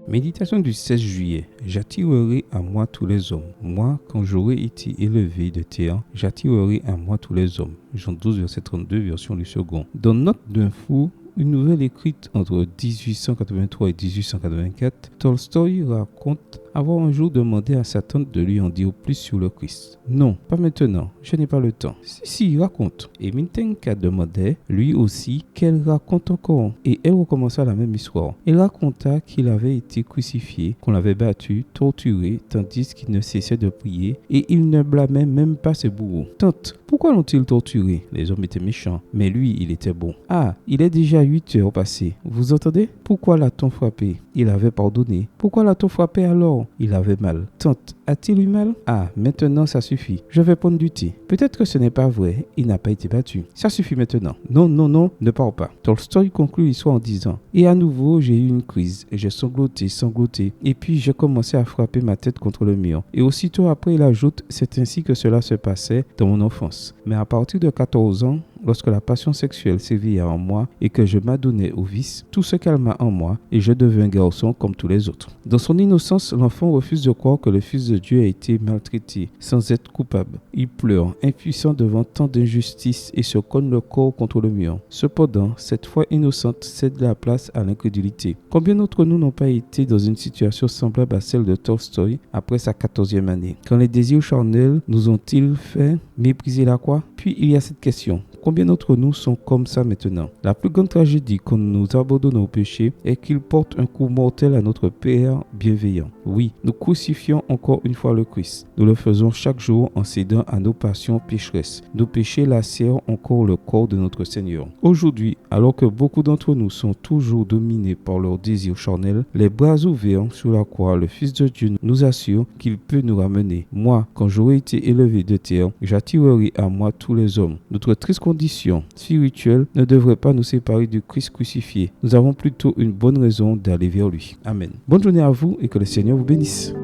Méditation du 16 juillet. J'attirerai à moi tous les hommes. Moi, quand j'aurai été élevé de terre, j'attirerai à moi tous les hommes. Jean 12, verset 32, version du second. Dans Note d'un fou, une nouvelle écrite entre 1883 et 1884, Tolstoï raconte avoir un jour demandé à sa tante de lui en dire plus sur le Christ. Non, pas maintenant, je n'ai pas le temps. Si, raconte. Et Mintenka demandait, lui aussi, qu'elle raconte encore. Et elle recommença la même histoire. Elle raconta qu'il avait été crucifié, qu'on l'avait battu, torturé, tandis qu'il ne cessait de prier, et il ne blâmait même pas ses bourreaux. Tante, pourquoi l'ont-ils torturé? Les hommes étaient méchants, mais lui, il était bon. Ah, il est déjà 8 heures passées. Vous entendez? Pourquoi l'a-t-on frappé? Il avait pardonné. Pourquoi l'a-t-on frappé alors? Il avait mal. Tante, a-t-il eu mal? Ah, maintenant ça suffit. Je vais prendre du thé. Peut-être que ce n'est pas vrai. Il n'a pas été battu. Ça suffit maintenant. Non, non, non, ne pars pas. Tolstoï conclut l'histoire en disant: et à nouveau, j'ai eu une crise. J'ai sangloté. Et puis j'ai commencé à frapper ma tête contre le mur. Et aussitôt après, il ajoute: c'est ainsi que cela se passait dans mon enfance. Mais à partir de 14 ans, lorsque la passion sexuelle s'éveilla en moi et que je m'adonnais au vice, tout se calma en moi et je devins un garçon comme tous les autres. Dans son innocence, l'enfant refuse de croire que le Fils de Dieu a été maltraité sans être coupable. Il pleure, impuissant devant tant d'injustice et se cogne le corps contre le mur. Cependant, cette foi innocente cède la place à l'incrédulité. Combien d'entre nous n'ont pas été dans une situation semblable à celle de Tolstoï après sa 14e année? Quand les désirs charnels nous ont-ils fait mépriser la croix? Puis il y a cette question: combien d'entre nous sont comme ça maintenant? La plus grande tragédie quand nous abandonnons au péché est qu'il porte un coup mortel à notre Père bienveillant. Oui, nous crucifions encore une fois le Christ. Nous le faisons chaque jour en cédant à nos passions pécheresses. Nos péchés lacèrent encore le corps de notre Seigneur. Aujourd'hui, alors que beaucoup d'entre nous sont toujours dominés par leurs désirs charnels, les bras ouverts sur la croix, le Fils de Dieu nous assure qu'il peut nous ramener. Moi, quand j'aurai été élevé de terre, j'attirerai à moi tous les hommes. Notre triste condition spirituelle ne devrait pas nous séparer du Christ crucifié. Nous avons plutôt une bonne raison d'aller vers lui. Amen. Bonne journée à vous et que le Seigneur vous bénisse.